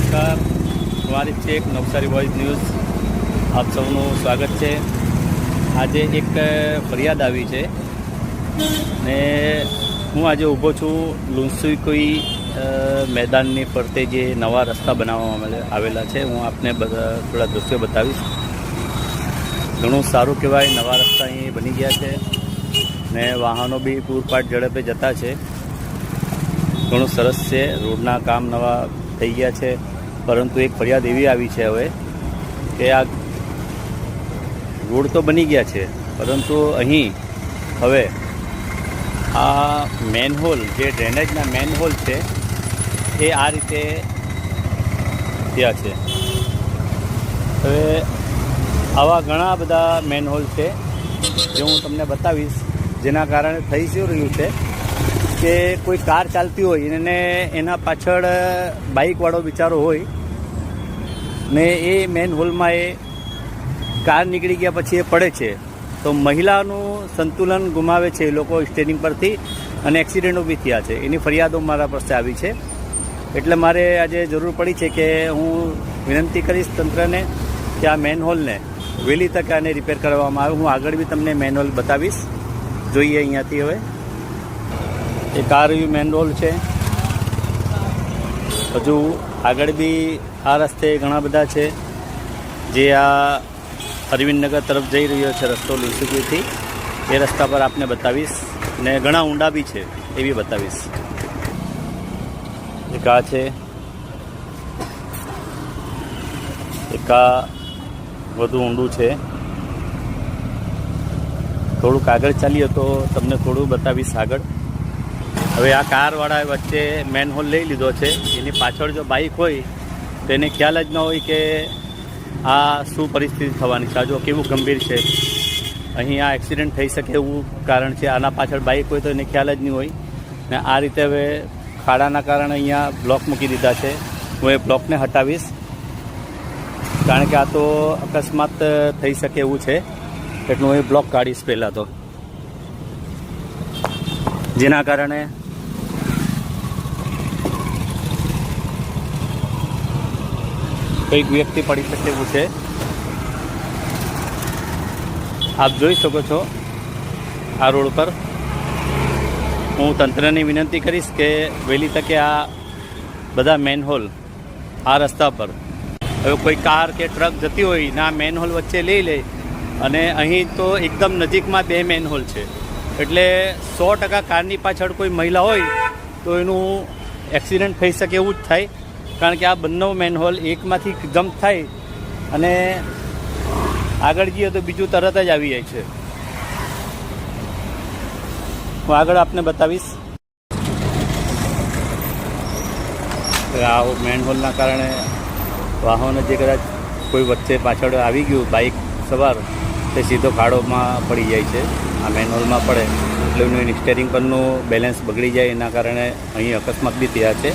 નમસ્કાર, તમારી check Navsari voice news આપ સૌનું સ્વાગત છે। આજે એક ફરિયાદ આવી છે ને હું આજે ઊભો છું લુન્સુઈ મેદાનની ફરતે જે નવા રસ્તા બનાવવામાં આવેલા છે। હું આપને થોડા દૃશ્યો બતાવીશ। ઘણું સારું કહેવાય, નવા રસ્તા અહીં બની ગયા છે ને વાહનો બી પૂરપાટ ઝડપે જતા છે। ઘણું સરસ છે, રોડના કામ નવા થઈ ગયા છે। પરંતુ એક ફરિયાદ એવી આવી છે હવે કે આ રોડ તો બની ગયા છે, પરંતુ અહીં હવે આ મેનહોલ, જે ડ્રેનેજના મેનહોલ છે એ આ રીતે થયા છે। હવે આવા ઘણા બધા મેનહોલ છે જે હું તમને બતાવીશ, જેના કારણે થઈ શું રહ્યું છે કે કોઈ કાર ચાલતી હોય અને એના પાછળ બાઇકવાળો બિચારો હોય ને એ મેનહોલમાં એ કાર નીકળી ગયા પછી એ પડે છે તો મહિલાનું સંતુલન ગુમાવે છે એ લોકો સ્ટેરિંગ પરથી અને એક્સિડન્ટો બી થયા છે। એની ફરિયાદો મારા પાસે આવી છે, એટલે મારે આજે જરૂર પડી છે કે હું વિનંતી કરીશ તંત્રને કે આ મેનહોલને વહેલી તકે આને રિપેર કરવામાં આવે। હું આગળ બી તમને મેનહોલ બતાવીશ, જોઈએ અહીંયાથી। હવે એક આ રહ્યું મેનહોલ છે, હજુ આગળ બી આ રસ્તે ઘણા બધા છે જે આ અરવિંદનગર તરફ જઈ રહ્યો છે રસ્તો લુન્સુઈથી, એ રસ્તા પર આપને બતાવીશ ને ઘણા ઊંડા બી છે એ બી બતાવીશ। એક આ છે, એક આ વધુ ઊંડું છે। થોડુંક આગળ ચાલીએ તો તમને થોડું બતાવીશ આગળ। હવે આ કારવાળા વચ્ચે મેનહોલ લઈ લીધો છે, એની પાછળ જો બાઇક હોય તો એને ખ્યાલ જ ન હોય કે આ શું પરિસ્થિતિ થવાની છે, જો કેવું ગંભીર છે। અહીં આ એક્સિડન્ટ થઈ શકે એવું કારણ છે, આના પાછળ બાઇક હોય તો એને ખ્યાલ જ નહીં હોય ને આ રીતે હવે ખાડાના કારણે અહીંયા બ્લોક મૂકી દીધા છે। હું એ બ્લોકને હટાવીશ, કારણ કે આ તો અકસ્માત થઈ શકે એવું છે, એટલે હું એ બ્લોક કાઢીશ પહેલાં તો, જેના કારણે કોઈક વ્યક્તિ પડી શકે એવું છે। આપ જોઈ શકો છો આ રોડ પર। હું તંત્રને વિનંતી કરીશ કે વહેલી તકે આ બધા મેનહોલ આ રસ્તા પર, હવે કોઈ કાર કે ટ્રક જતી હોય ને આ મેનહોલ વચ્ચે લઈ લે, અને અહીં તો એકદમ નજીકમાં બે મેનહોલ છે, એટલે 100% કારની પાછળ કોઈ મહિલા હોય તો એનું એક્સિડન્ટ થઈ શકે એવું જ થાય, કારણ કે આ બંને મેનહોલ એકમાંથી જમ્પ થાય અને આગળ જઈએ તો બીજું તરત જ આવી જાય છે। હું આગળ આપને બતાવીશ। આ મેનહોલના કારણે વાહનો જે કદાચ કોઈ વચ્ચે પાછળ આવી ગયું બાઇક સવાર, તે સીધો ખાડોમાં પડી જાય છે। આ મેનહોલમાં પડે એટલે એનું સ્ટેરિંગ પરનું બેલેન્સ બગડી જાય, એના કારણે અહીં અકસ્માત બી થયા છે।